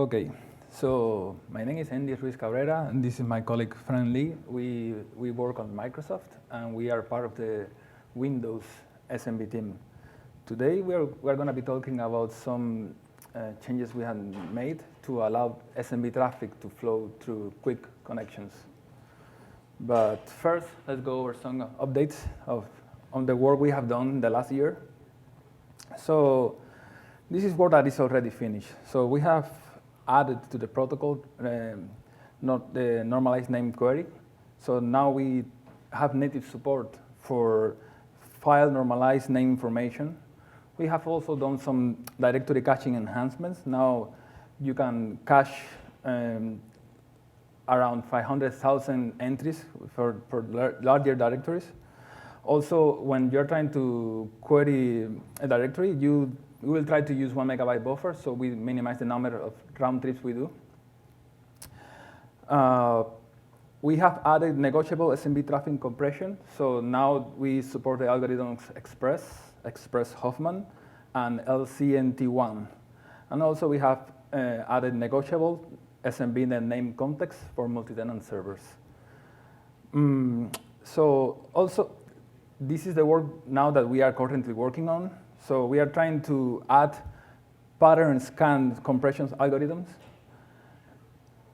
Okay, so my name is Andy Ruiz Cabrera, and this is my colleague Fran Lee. We work on Microsoft, and we are part of the Windows SMB team. Today we're going to be talking about some changes we have made to allow SMB traffic to flow through QUIC connections. But first, let's go over some updates on the work we have done in the last year. So this is work that is already finished. So we have added to the protocol not the normalized name query. So now we have native support for file normalized name information. We have also done some directory caching enhancements. Now you can cache around 500,000 entries for larger directories. Also, when you're trying to query a directory, we will try to use 1 megabyte buffer, so we minimize the number of round trips we do. We have added negotiable SMB traffic compression, so now we support the algorithms Express Hoffman, and LCNT1. And also we have added negotiable SMB name context for multi-tenant servers. So also, this is the work now that we are currently working on. So we are trying to add pattern scan compression algorithms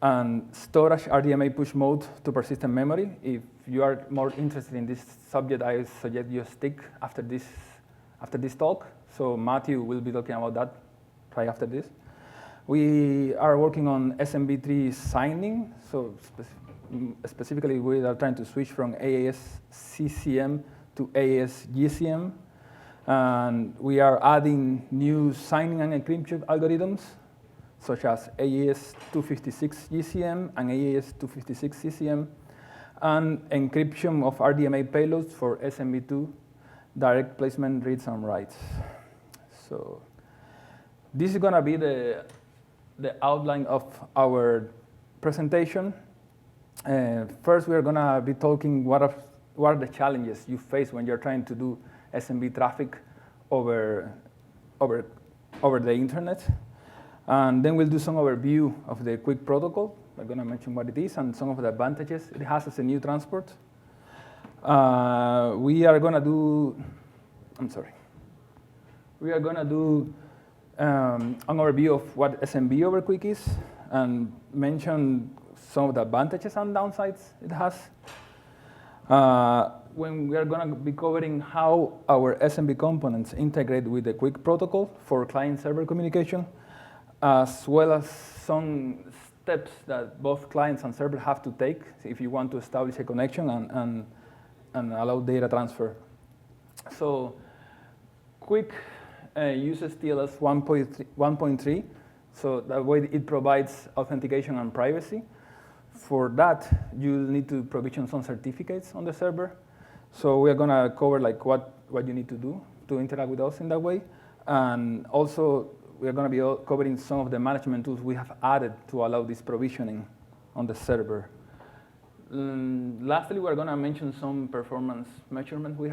and storage RDMA push mode to persistent memory. If you are more interested in this subject, I suggest you stick after this talk. So Matthew will be talking about that right after this. We are working on SMB3 signing. So specifically, we are trying to switch from AES CCM to AES GCM. And we are adding new signing and encryption algorithms, such as AES 256 GCM and AES 256 CCM, and encryption of RDMA payloads for SMB2 direct placement reads and writes. So this is going to be the outline of our presentation. First, we are going to be talking what are the challenges you face when you're trying to do SMB traffic over the internet. And then we'll do some overview of the QUIC protocol. I'm going to mention what it is and some of the advantages it has as a new transport. We are going to do an overview of what SMB over QUIC is and mention some of the advantages and downsides it has. When we are going to be covering how our SMB components integrate with the QUIC protocol for client-server communication, as well as some steps that both clients and server have to take if you want to establish a connection and allow data transfer. So QUIC uses TLS 1.3, so that way it provides authentication and privacy. For that, you'll need to provision some certificates on the server. So we are going to cover like what you need to do to interact with us in that way. And also, we are going to be covering some of the management tools we have added to allow this provisioning on the server. Lastly, we're going to mention some performance measurements we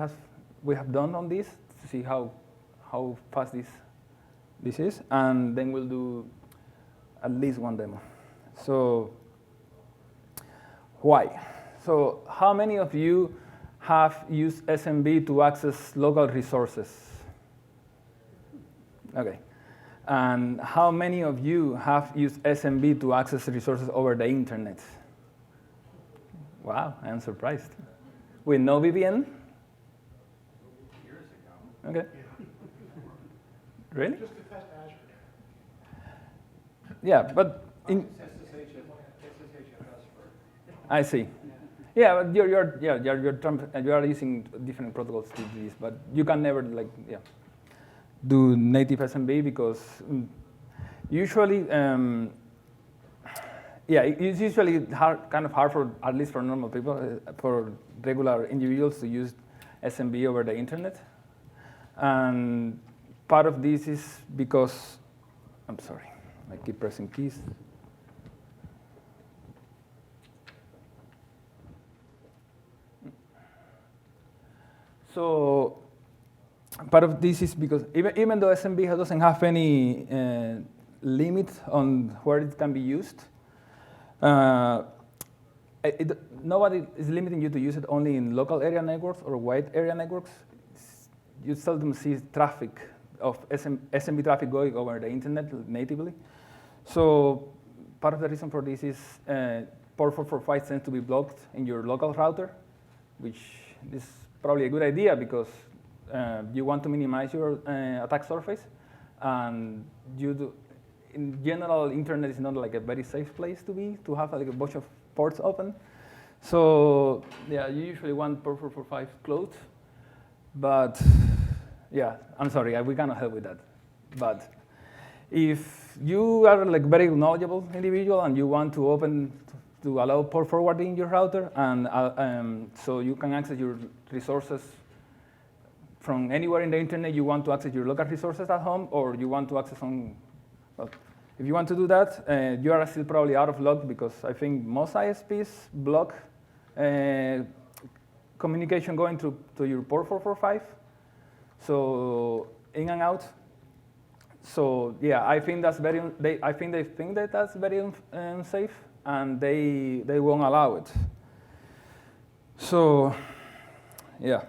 have done on this to see how fast this is. And then we'll do at least one demo. So why? So how many of you have used SMB to access local resources? Okay. And how many of you have used SMB to access resources over the internet? Wow, I am surprised. With no VPN? Years ago. Okay. Really? Just to test Azure. Yeah, but in SSH I see. Yeah, but you are using different protocols to do this, but you can never do native SMB because usually, it's usually kind of hard for at least for normal people, for regular individuals to use SMB over the internet, and part of this is because I keep pressing keys. So part of this is because even though SMB doesn't have any limit on where it can be used. Nobody is limiting you to use it only in local area networks or wide area networks. You seldom see traffic of SMB traffic going over the internet natively. So part of the reason for this is port 445 tends to be blocked in your local router, which is probably a good idea because you want to minimize your attack surface. And in general, internet is not like a very safe place to be, to have like a bunch of ports open. So yeah, you usually want port 445 closed. But yeah, I'm sorry, we cannot help with that. But if you are like very knowledgeable individual and you want to to allow port forwarding in your router, and so you can access your resources from anywhere in the internet, you want to access your local resources at home, or you want to access some, well, if you want to do that, you are still probably out of luck because I think most ISPs block communication going to your port 445. So in and out. So yeah, I think that's very. I think they think that that's very unsafe, and they won't allow it. So yeah,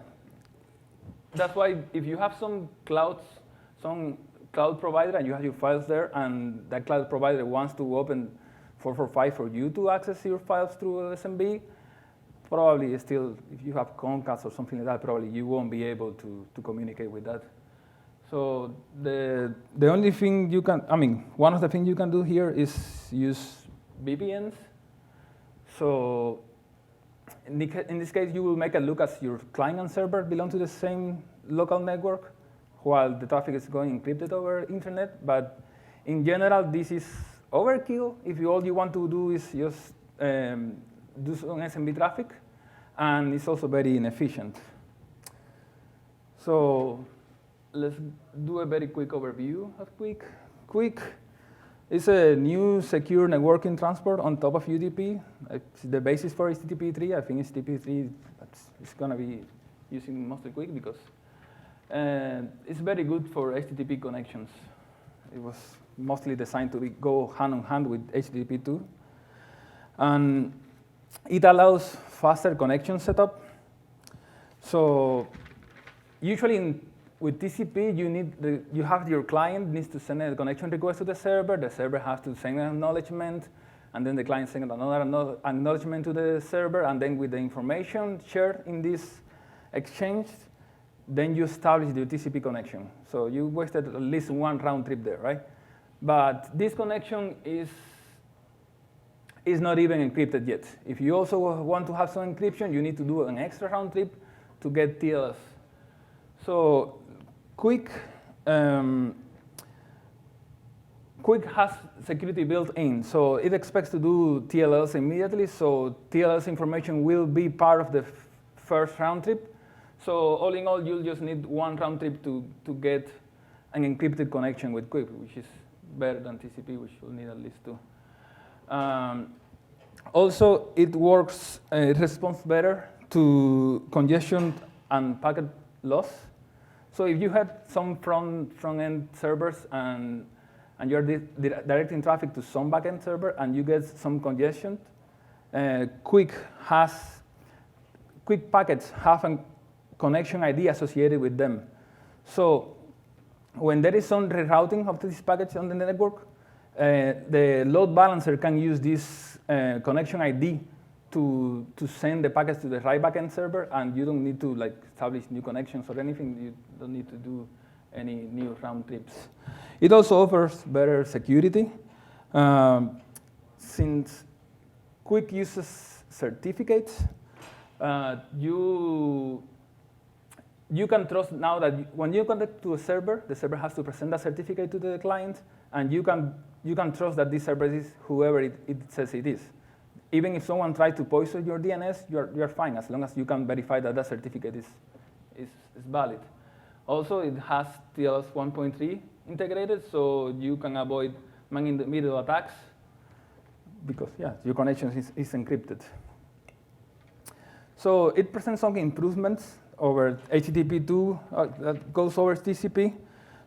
that's why if you have some cloud provider and you have your files there, and that cloud provider wants to open 445 for you to access your files through SMB, probably still, if you have Comcast or something like that, probably you won't be able to communicate with that. So the only thing you can, one of the things you can do here is use VPNs. So in this case, you will make a look as your client and server belong to the same local network, while the traffic is going encrypted over internet. But in general, this is overkill if all you want to do is just do some SMB traffic, and it's also very inefficient. So let's do a very quick overview of QUIC. QUIC is a new secure networking transport on top of UDP. It's the basis for HTTP3. I think HTTP3 is going to be using mostly QUIC because it's very good for HTTP connections. It was mostly designed to go hand in hand with HTTP2. And it allows faster connection setup. So usually with TCP, you have your client needs to send a connection request to the server has to send an acknowledgement, and then the client sends another acknowledgement to the server, and then with the information shared in this exchange, then you establish the TCP connection. So you wasted at least one round trip there, right? But this connection is not even encrypted yet. If you also want to have some encryption, you need to do an extra round trip to get TLS. So QUIC has security built in, so it expects to do TLS immediately, so TLS information will be part of the first round trip. So all in all, you'll just need one round trip to get an encrypted connection with QUIC, which is better than TCP, which will need at least two. Also, it responds better to congestion and packet loss. So if you had some front-end servers and you're directing traffic to some back-end server and you get some congestion, QUIC packets have a connection ID associated with them. So when there is some rerouting of these packets on the network, the load balancer can use this connection ID to send the packets to the right backend server, and you don't need to establish new connections or anything. You don't need to do any new round trips. It also offers better security. Since QUIC uses certificates, you can trust now that when you connect to a server, the server has to present a certificate to the client, and you can trust that this server is whoever it says it is. Even if someone tries to poison your DNS, you're fine as long as you can verify that that certificate is valid. Also, it has TLS 1.3 integrated, so you can avoid man-in-the-middle attacks because your connection is encrypted. So it presents some improvements over HTTP2 that goes over TCP.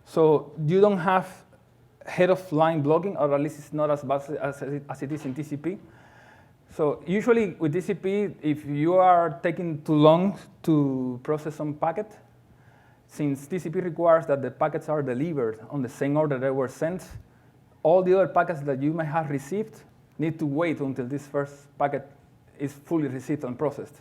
So you don't have head of line blocking, or at least it's not as bad as it is in TCP. So usually with TCP, if you are taking too long to process some packet, since TCP requires that the packets are delivered on the same order they were sent, all the other packets that you may have received need to wait until this first packet is fully received and processed.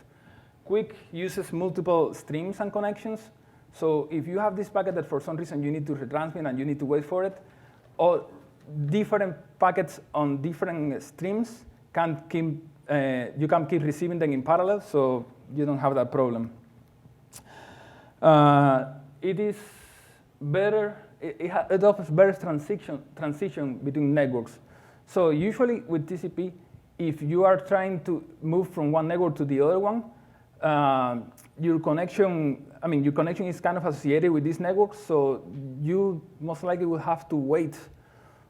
QUIC uses multiple streams and connections. So if you have this packet that for some reason you need to retransmit and you need to wait for it, all different packets on different streams you can keep receiving them in parallel, so you don't have that problem. It is better. It offers better transition between networks. So usually with TCP, if you are trying to move from one network to the other one, your connection is kind of associated with this network, so you most likely will have to wait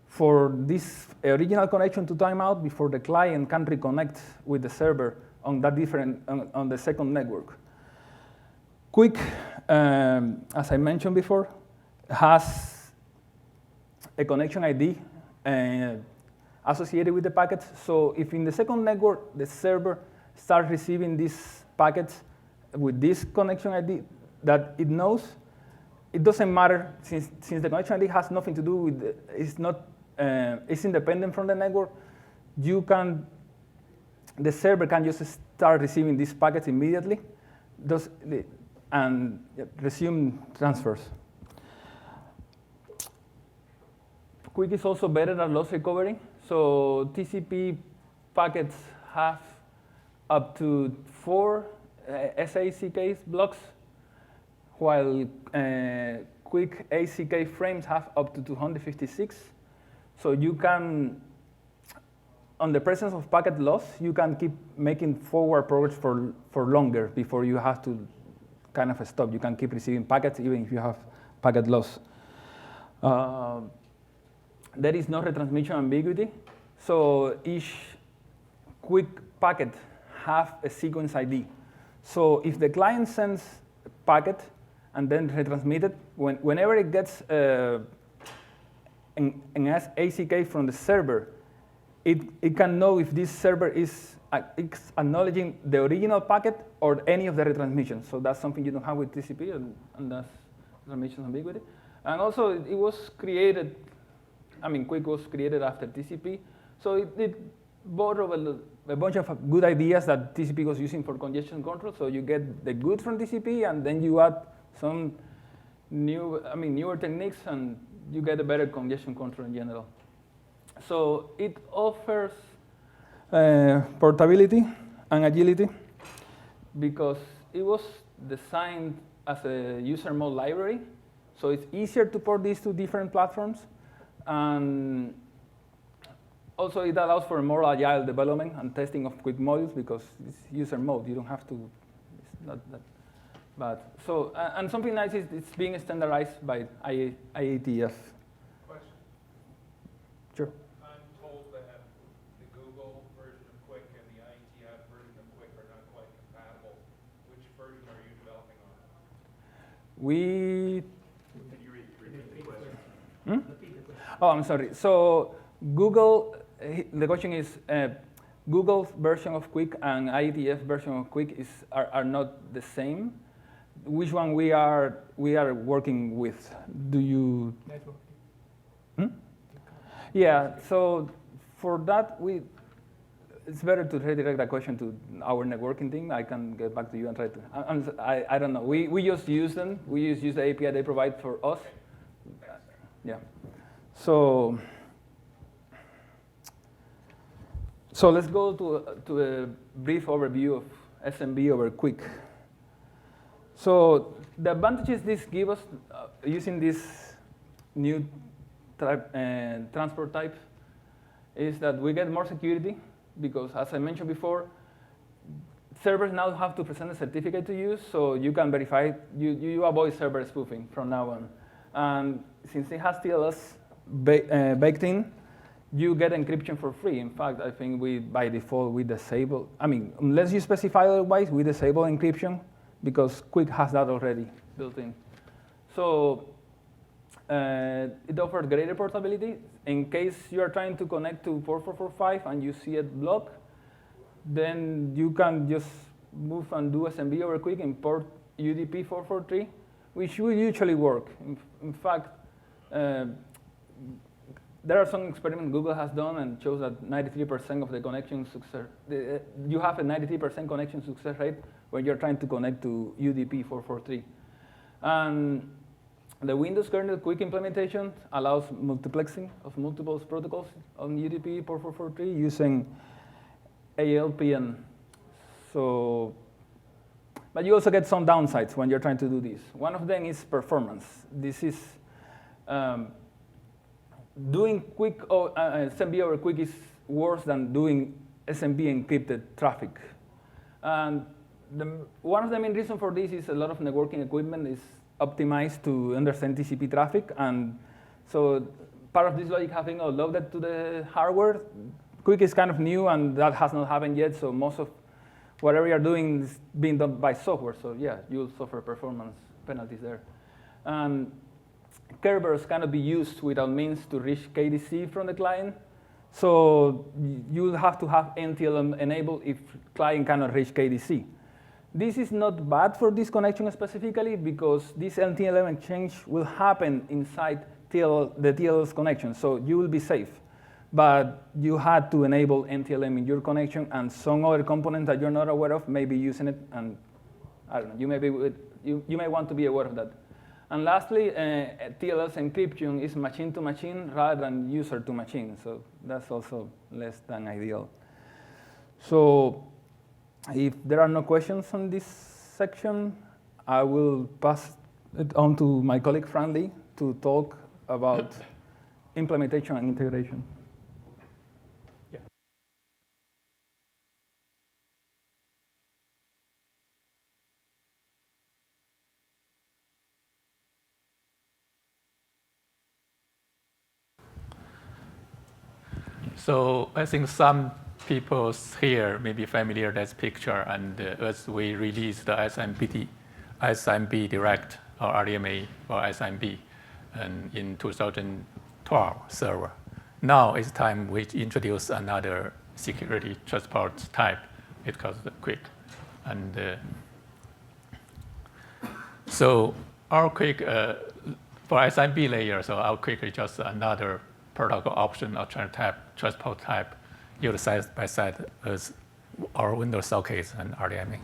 for this original connection to time out before the client can reconnect with the server on that on the second network. QUIC, as I mentioned before, has a connection ID associated with the packets. So if in the second network the server starts receiving these packets with this connection ID that it knows, it doesn't matter since the connection ID has nothing to do with it's independent from the network. The server can just start receiving these packets immediately, and resume transfers. QUIC is also better at loss recovery. So TCP packets have up to 4 SACK blocks, while QUIC ACK frames have up to 256. So you can, on the presence of packet loss, you can keep making forward progress for longer before you have to kind of stop. You can keep receiving packets even if you have packet loss. There is no retransmission ambiguity. So each QUIC packet have a sequence ID. So if the client sends a packet and then retransmit it, whenever it gets an ACK from the server, it can know if this server is acknowledging the original packet or any of the retransmissions. So that's something you don't have with TCP, and that's transmission ambiguity. And also, it was created, QUIC was created after TCP, so it borrowed a bunch of good ideas that TCP was using for congestion control. So you get the good from TCP, and then you add some newer techniques, and you get a better congestion control in general. So it offers portability and agility because it was designed as a user mode library. So it's easier to port these to different platforms. And also it allows for more agile development and testing of QUIC modules because it's user mode. You don't have to, it's not that bad. So, and something nice is it's being standardized by IETF. Question. Sure. I'm told that the Google version of QUIC and the IETF version of QUIC are not quite compatible. Which version are you developing on? Can you repeat the question? Oh, I'm sorry. So Google, the question is, Google's version of QUIC and IETF version of QUIC are not the same. Which one we are working with? Do you? Network. Yeah. So for that, it's better to redirect that question to our networking team. I can get back to you and try to. I don't know. We just use them. We just use the API they provide for us. Yeah. So let's go to a brief overview of SMB over QUIC. So the advantages this gives us using this new transport type is that we get more security because, as I mentioned before, servers now have to present a certificate to you, so you can verify, you avoid server spoofing from now on. And since it has TLS baked in, you get encryption for free. In fact, I think by default, we disable, unless you specify otherwise, we disable encryption because QUIC has that already built in. So It offers greater portability. In case you are trying to connect to 4445 and you see it blocked, then you can just move and do SMB over QUIC, import UDP 443, which will usually work. In fact, there are some experiments Google has done and shows that 93% of the connection success, you have a 93% connection success rate when you're trying to connect to UDP 443. And the Windows kernel QUIC implementation allows multiplexing of multiple protocols on UDP 4443 using ALPN. So, but you also get some downsides when you're trying to do this. One of them is performance. This is doing QUIC SMB over QUIC is worse than doing SMB encrypted traffic. And one of the main reasons for this is a lot of networking equipment is optimized to understand TCP traffic, and so part of this logic having loaded to the hardware. QUIC is kind of new, and that has not happened yet, so most of whatever you're doing is being done by software, so yeah, you'll suffer performance penalties there. Kerberos cannot be used without means to reach KDC from the client, so you'll have to have NTLM enabled if client cannot reach KDC. This is not bad for this connection specifically because this NTLM exchange will happen inside the TLS connection, so you will be safe. But you had to enable NTLM in your connection, and some other component that you're not aware of may be using it, and I don't know, you may want to be aware of that. And lastly, TLS encryption is machine to machine rather than user to machine, so that's also less than ideal. So if there are no questions on this section, I will pass it on to my colleague Frandy to talk about implementation and integration. Yeah. So I think some people here may be familiar with this picture, and as we released the SMB Direct or RDMA or SMB in 2012 server. Now it's time we introduce another security transport type. It's called the QUIC. And so our QUIC for SMB layer, so our QUIC is just another protocol option or transport type used side by side as our Windows sockets and RDMA.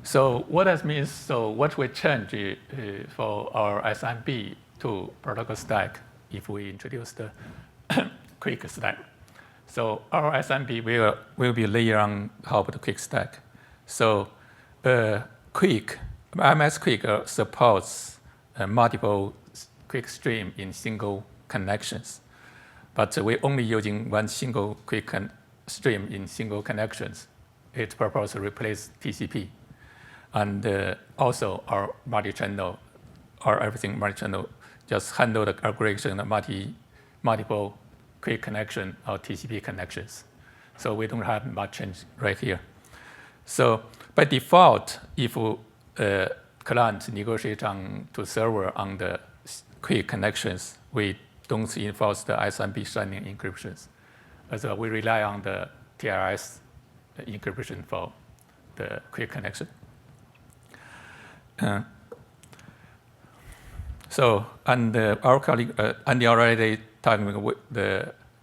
So what that means, so what we change for our SMB to protocol stack if we introduce the QUIC stack. So our SMB will be layer on top of the QUIC stack. So QUIC, MS QUIC supports multiple QUIC stream in single connections. But we're only using one single QUIC stream in single connections. Its purpose to replace TCP. And also our multi-channel, or everything multi-channel, just handle the aggregation of multiple QUIC connection or TCP connections. So we don't have much change right here. So by default, if client negotiate to server on the QUIC connections, we don't enforce the SMB signing encryptions. As we rely on the TLS encryption for the QUIC connection. Our colleague Andy already talking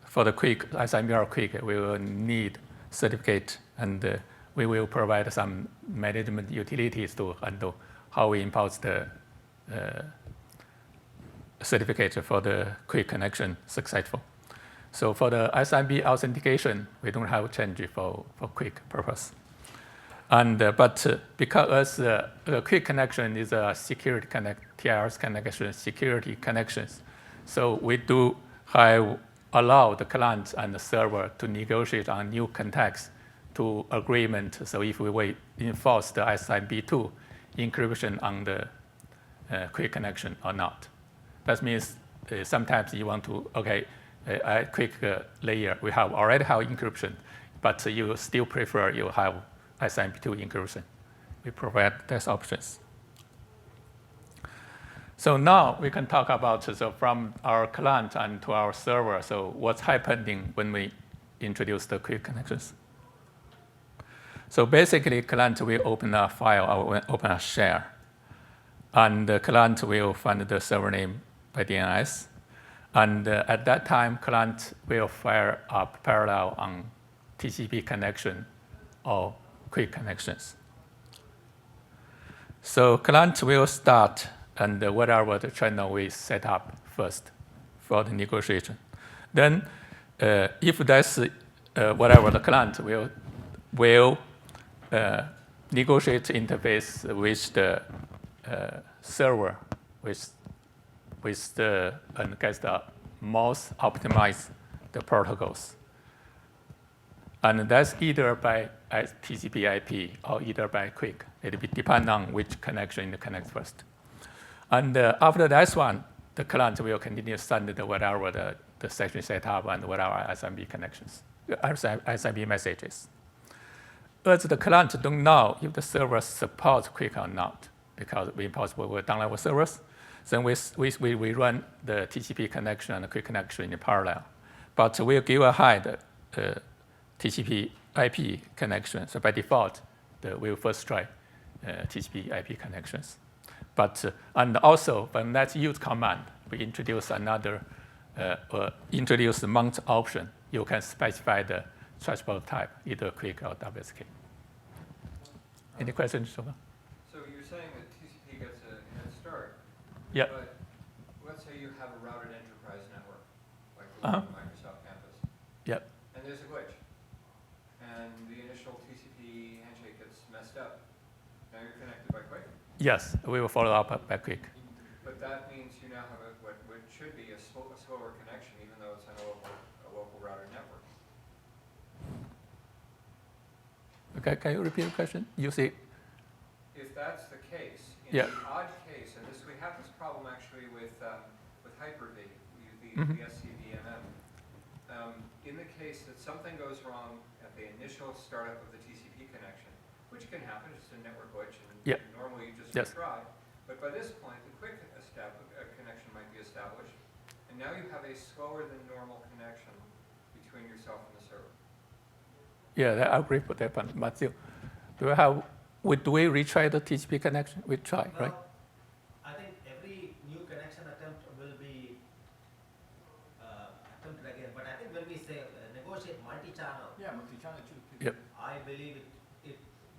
for the QUIC, SMB QUIC, we will need certificate, and we will provide some management utilities to handle how we impose the certificate for the QUIC connection successful. So for the SMB authentication, we don't have change for QUIC purpose. But because the QUIC connection is a security TLS connection, security connections, so we do allow the client and the server to negotiate on new contacts to agreement. So if we enforce the SMB2 encryption on the QUIC connection or not. That means sometimes you want to, a QUIC layer, we already have encryption, but you still prefer you have SMB2 encryption. We provide those options. So now we can talk about from our client and to our server. So what's happening when we introduce the QUIC connections? So basically, client will open a file or open a share, and the client will find the server name by DNS. And at that time, client will fire up parallel on TCP connection or QUIC connections. So client will start and whatever the channel we set up first for the negotiation. Then if that's whatever the client will negotiate interface with the server and gets the most optimize the protocols. And that's either by TCP IP or either by QUIC. It will depend on which connection it connects first. And after that one, the client will continue to send whatever the section set up and whatever SMB connections, SMB messages. But the client don't know if the server supports QUIC or not, because we possibly will download our servers. Then we run the TCP connection and the QUIC connection in parallel. But we'll give ahead TCP IP connection. So by default, we'll first try TCP IP connections. But and also when that's use command, we introduce another introduce the mount option. You can specify the transport type, either QUIC or WSK. Any questions, Shoma? So you're saying that TCP gets a head start. Yeah. But let's say you have a routed enterprise network, like the one on Microsoft campus. Yep. And there's a glitch. And the initial TCP handshake gets messed up. Now you're connected by QUIC. Yes, we will follow up by QUIC. But that means you now have what should be a slower connection, even though it's on a local routed network. Okay, can you repeat the question? You see? If that's the case, in Yeah. the odd case, and we have this problem actually with Hyper-V, Mhm. the SCVMM. In the case that something goes wrong at the initial startup of the TCP connection, which can happen, it's a network glitch, and Yeah. normally you just Yes. retry. But by this point, the QUIC connection might be established, and now you have a slower than normal connection between yourself and the server. Yeah, I agree with that point. Matthew, do we retry the TCP connection? We try, right? Well, I think every new connection attempt will be attempted again. But I think when we say negotiate multi-channel, Yeah, multi-channel too. Yep. I believe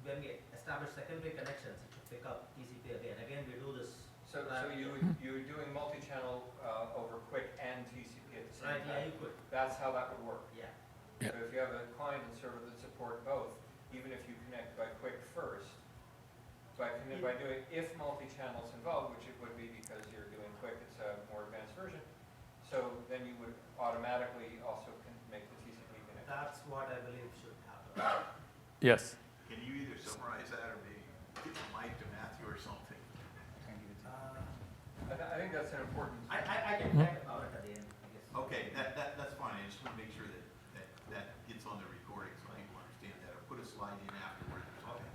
when we establish secondary connections, it should pick up TCP again. Again, we do this. So you're doing multi-channel over QUIC and TCP at the same Right? time. Yeah, you could. That's how that would work. Yeah. Yeah. So if you have a client and server that support both, even if you connect by QUIC first, by doing, if multi-channel is involved, which it would be because you're doing QUIC, it's a more advanced version, so then you would automatically also make the TCP connection. That's what I believe should happen. Yes. Can you either summarize that or maybe give the mic to Matthew or something? I think that's an important. I can talk about it at the end, I guess. Okay, that's fine. I just want to make sure that gets on the recording so people understand that. Or put a slide in afterwards or something.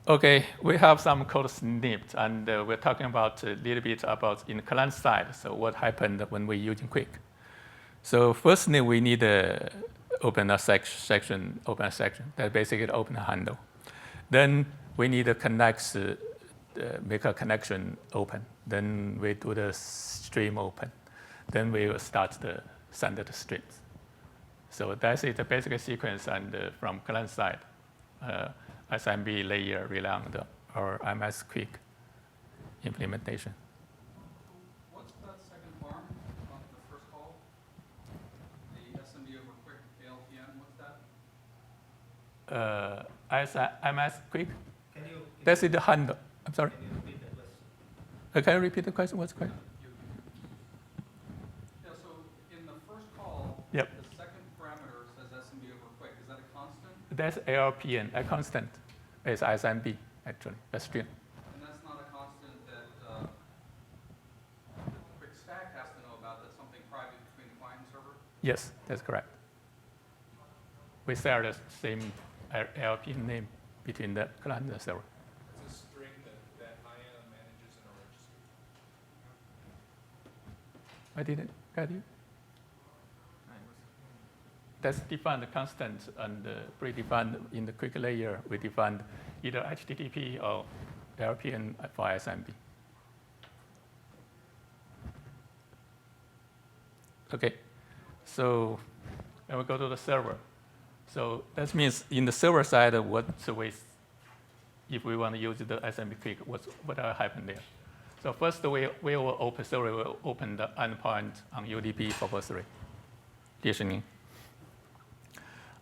Okay, we have some code snipped, and we're talking about a little bit about in client side. So what happened when we're using QUIC? So firstly, we need to open a section. That basically open a handle. Then we need to connect, make a connection open. Then we do the stream open. Then we will start to send the streams. So that's it, the basic sequence. And from client side, SMB layer rely on our MS QUIC implementation. What's that second farm on the first call? The SMB over QUIC ALPN, what's that? MS QUIC, Can you? that's the handle. I'm sorry. Can you repeat the question? Can you repeat the question? What's the question? Yeah, so in the first call, Yep. the second parameter says SMB over QUIC. Is that a constant? That's ALPN, a constant. It's SMB, actually, a string. And that's not a constant that the QUIC stack has to know about. That's something private between the client and server? Yes, that's correct. We share the same ALPN name between the client and the server. It's a string that IAM manages in a registry. I didn't get you. That's defined constant and predefined in the QUIC layer. We defined either HTTP or LPN for SMB. Okay, so then we go to the server. So that means in the server side, what's the ways if we want to use the SMB QUIC, what will happen there? So first, we will open server will open the endpoint on UDP 443 listening.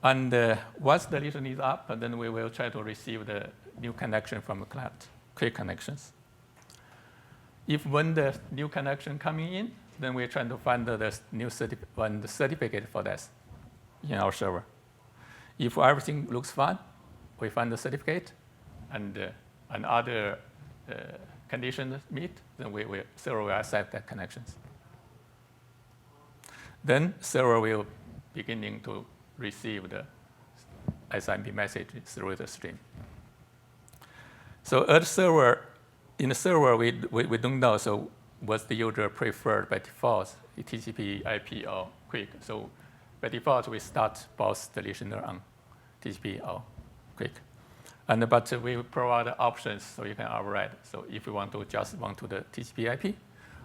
And once the listening is up, then we will try to receive the new connection from the client, QUIC connections. If when the new connection coming in, then we're trying to find the new certificate for that in our server. If everything looks fine, we find the certificate, and other conditions meet, then server will accept that connections. Then server will beginning to receive the SMB message through the stream. So at server, in the server, we don't know, so what's the user preferred by default, TCP, IP, or QUIC. So by default, we start both the listener on TCP or QUIC. But we provide options so you can override. So if you want to just want to the TCP IP,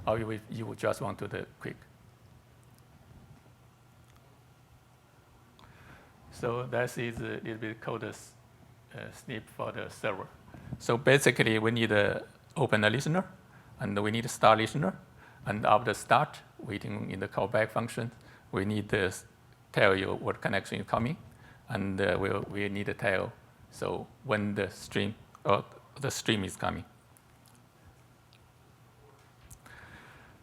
or you just want to the QUIC. So that is a little bit kotas snip for the server. So basically, we need to open a listener, and we need to start listener. And after start, waiting in the callback function, we need to tell you what connection is coming, and we need to tell so when the stream is coming.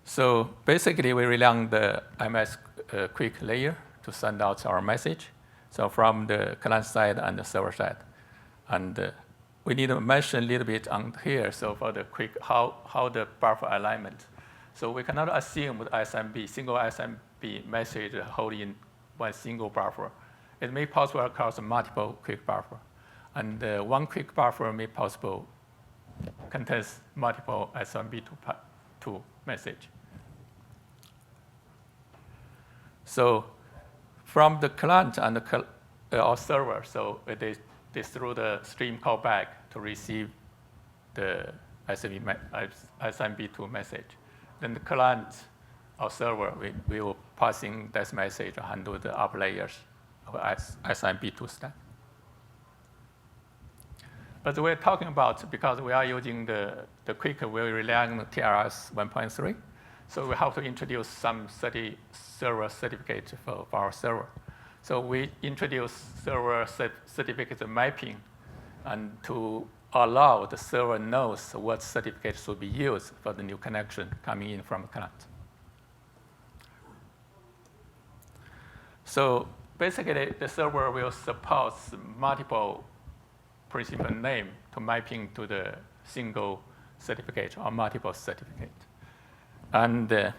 So basically, we rely on the MS QUIC layer to send out our message. So from the client side and the server side. And we need to mention a little bit on here, so for the QUIC, how the buffer alignment. So we cannot assume the single SMB message holding one single buffer. It may possible across multiple QUIC buffer. And one QUIC buffer may possible contains multiple SMB2 message. So from the client and our server, so they through the stream callback to receive the SMB2 message. Then the client or server, we will passing that message and handle the up layers of SMB2 stack. But we're talking about, because we are using the QUIC, we rely on TLS 1.3. So we have to introduce some server certificate for our server. So we introduce server certificate mapping, and to allow the server knows what certificate should be used for the new connection coming in from the client. So basically, the server will support multiple principal name to mapping to the single certificate or multiple certificate. And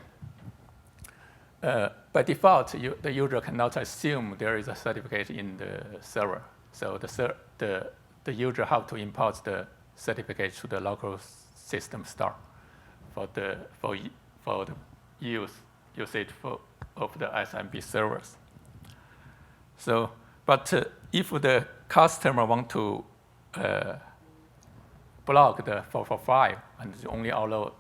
by default, the user cannot assume there is a certificate in the server. So the user have to import the certificate to the local system store for the usage of the SMB servers. So, but if the customer want to block the 445 and only allow,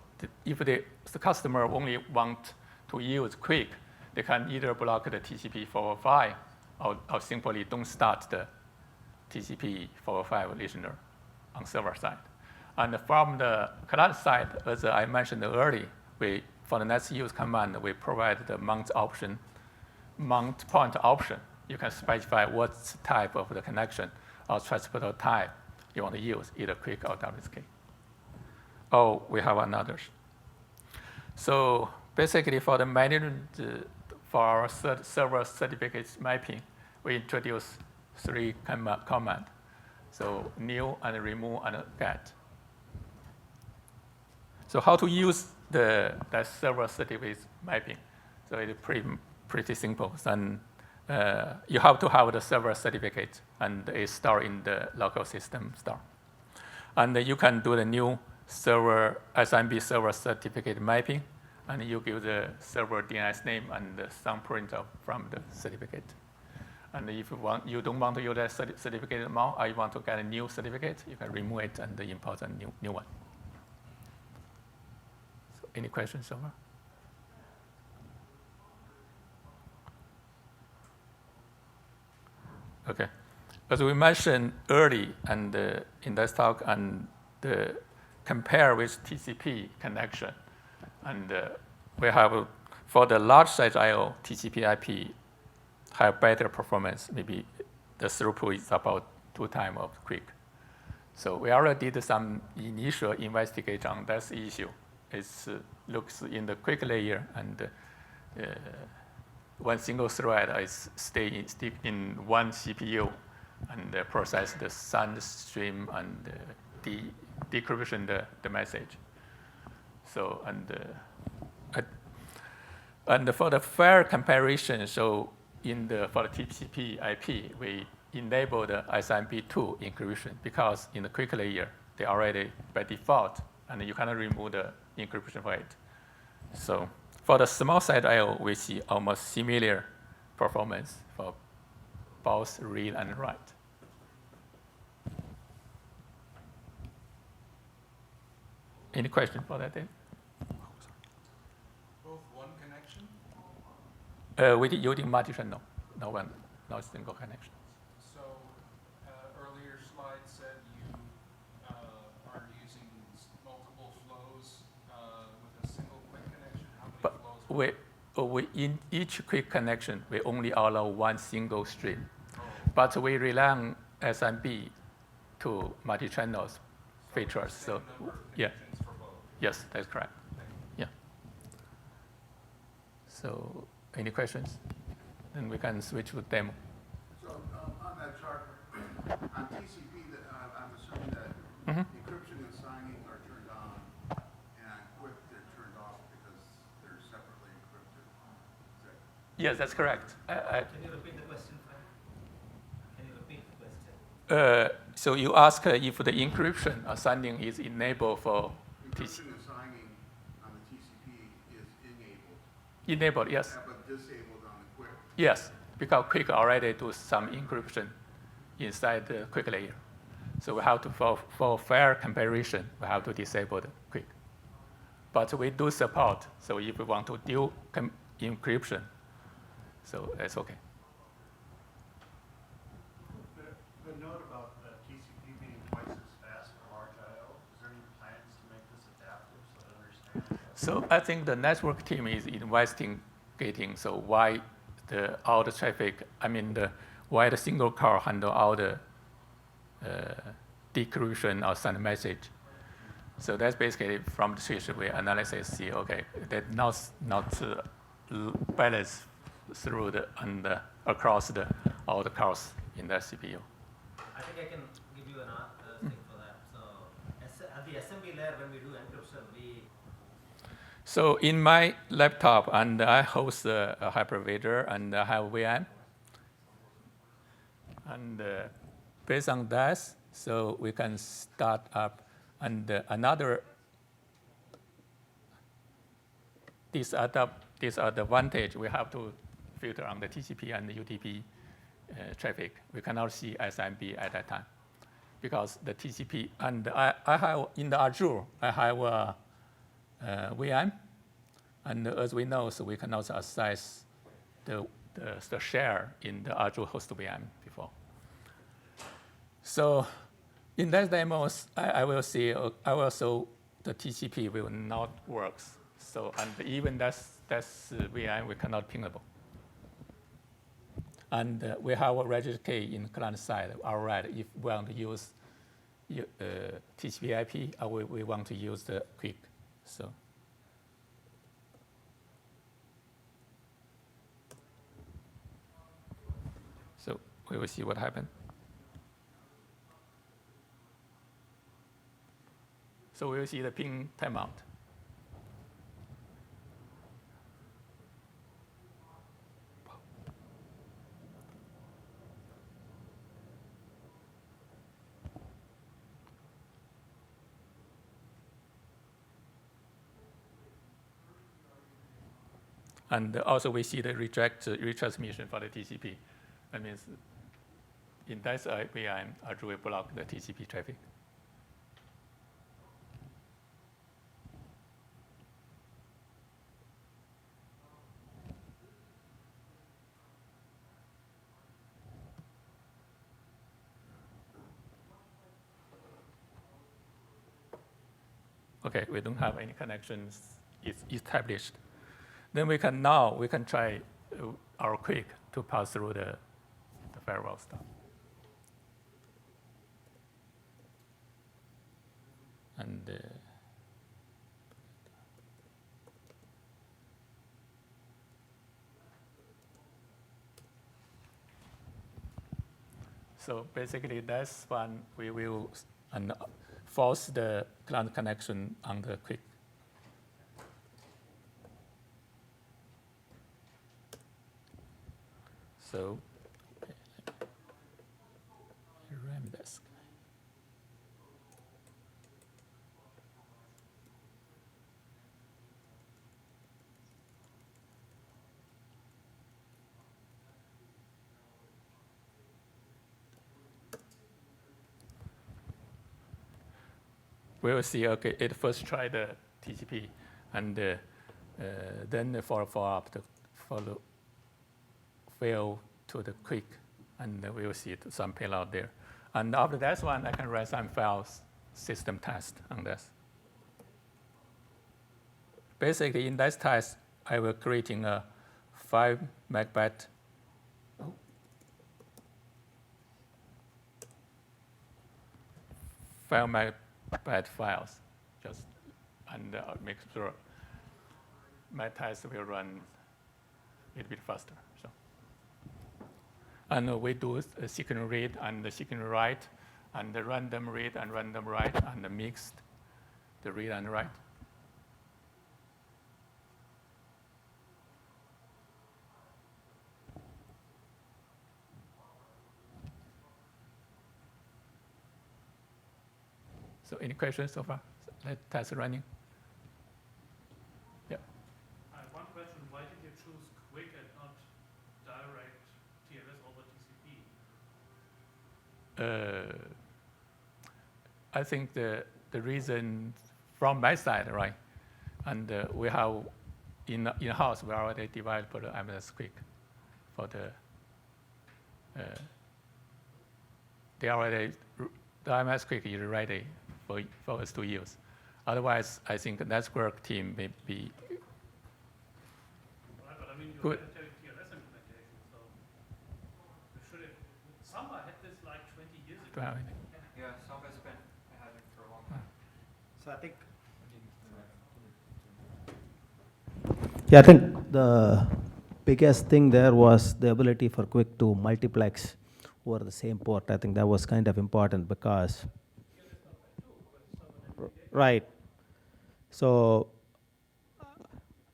if the customer only want to use QUIC, they can either block the TCP 405 or simply don't start the TCP 405 listener on server side. And from the client side, as I mentioned earlier, for the next use command, we provide the mount point option. You can specify what type of the connection or transporter type you want to use, either QUIC or WSK. Oh, we have another. So basically, for the management, for our server certificates mapping, we introduce 3 commands. So new and remove and get. So how to use that server certificates mapping? So it's pretty simple. And you have to have the server certificate, and it's stored in the local system store. And you can do the new server SMB server certificate mapping, and you give the server DNS name and some printout from the certificate. And if you don't want to use that certificate anymore, or you want to get a new certificate, you can remove it and import a new one. So any questions so far? Okay. As we mentioned early and in this talk, and compare with TCP connection, and we have for the large size I/O, TCP/IP have better performance. Maybe the throughput is about 2 times of QUIC. So we already did some initial investigation on this issue. It looks in the QUIC layer, and one single thread is stick in one CPU and process the send stream and decryption the message. So and for the fair comparison, so for the TCP/IP, we enable the SMB2 encryption because in the QUIC layer they already by default, and you cannot remove the encryption for it. So for the small side I/O, we see almost similar performance for both read and write. Any question for that, Dave? Both one connection? We did using multi-channel, no single connection. So earlier slide said you are using multiple flows with a single QUIC connection. How many But flows? in each QUIC connection, we only allow one single stream. But we rely on SMB to multi-channels features. So yeah. For both. Yes, that's correct. Yeah. So any questions? Then we can switch to demo. So on that chart, on TCP, I'm assuming that encryption and signing are turned on, and on QUIC they're turned off because they're separately encrypted. Is that Yes, that's correct. Can you repeat the question, Frank? Can you repeat the question? So you ask if the encryption or signing is enabled for encryption and signing on the TCP is enabled, enabled, yes. but disabled on the QUIC? Yes, because QUIC already do some encryption inside the QUIC layer. So we have to, for fair comparison, we have to disable the QUIC. But we do support, so if we want to do encryption, so that's okay. The note about TCP being twice as fast for large I/O, is there any plans to make this adaptive so it understands? So I think the network team is investigating, so why all the traffic, why the single car handle all the decryption or send message. So that's basically from the switch we analysis see, okay, that not balance through across all the cars in the CPU. I think I can give you an thing for that. So at the assembly layer, when we do encryption, So in my laptop, and I host a hypervisor, and I have VM. And based on that, so we can start up. And another disadvantage, we have to filter on the TCP and the UDP traffic. We cannot see SMB at that time because the TCP, and I have in the Azure, I have a VM, and as we know, so we can also access the share in the Azure host VM before. So in that demos, I will see, also the TCP will not work. So, and even that's VM, we cannot pingable. And we have a register key in client side. All right, if we want to use TCP/IP, or we want to use the QUIC. So we will see what happens. So we will see the ping timeout. And also we see the retransmission for the TCP. That means in that API, I will block the TCP traffic. Okay, we don't have any connections established. Then we can try our QUIC to pass through the firewall stuff. And so basically that's one we will force the client connection on the QUIC. So RAM disk. We will see, okay, it first try the TCP, and then follow up to fail to the QUIC, and we will see some payload there. And after that one, I can write some files system test on this. Basically, in this test, I will creating a 5 megabyte. 5 megabyte files, and make sure my test will run a little bit faster. So, and we do a sequence read and the sequence write, and the random read and random write, and the mixed the read and write. So any questions so far? Let test running. Yeah. One question, why did you choose QUIC and not direct TLS over TCP? I think the reason from my side, right? And we have in-house, we already developed the MS QUIC for the the MS QUIC is ready for us to use. Otherwise, I think the network team may be Right, but I mean, you good. had TLS implementation, so you should have. Samba had this like 20 years ago. Yeah, Samba's been had it for a long time. So I think the biggest thing there was the ability for QUIC to multiplex over the same port. I think that was kind of important because, right. So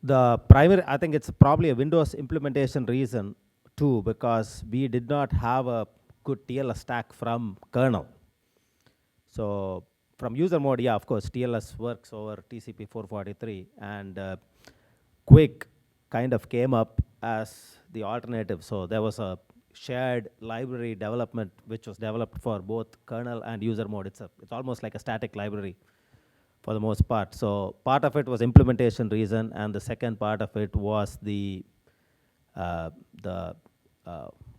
the primary, I think it's probably a Windows implementation reason too, because we did not have a good TLS stack from kernel. So from user mode, yeah, of course, TLS works over TCP 443, and QUIC kind of came up as the alternative. So there was a shared library development which was developed for both kernel and user mode. It's almost like a static library for the most part. So part of it was implementation reason, and the second part of it was the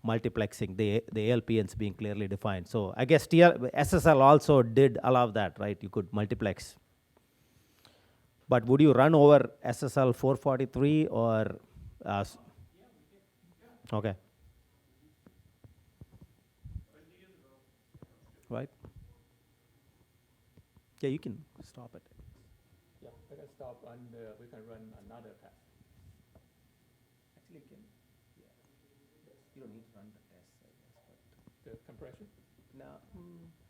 multiplexing, the ALPNs being clearly defined. So I guess SSL also did allow that, right? You could multiplex. But would you run over SSL 443 or? Okay. Right? Yeah, you can stop it. Yeah, we can stop and we can run another test. Actually, you don't need to run the test, I guess. But The compression. no,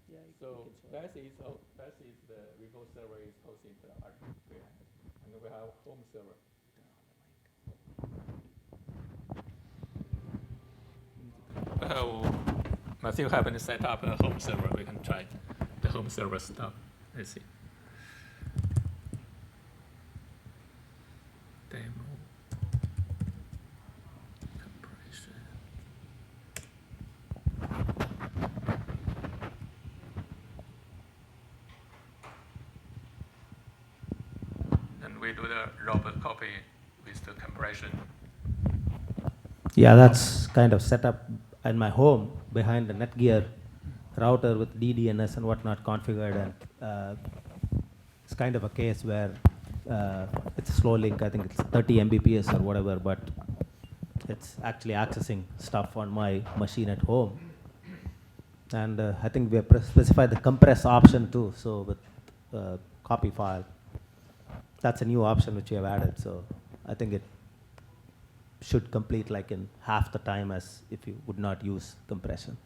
yeah. So that is the remote server is hosting the R300, and we have home server. Matthew haven't set up a home server. We can try the home server stuff. Let's see. Demo. we do the robot copy with the compression? Yeah, that's kind of set up in my home behind the Netgear router with DDNS and whatnot configured, and it's kind of a case where it's a slow link. I think it's 30 Mbps or whatever, but it's actually accessing stuff on my machine at home. And I think we have specified the compress option too. So with copy file, that's a new option which we have added. So I think it should complete like in half the time as if you would not use compression.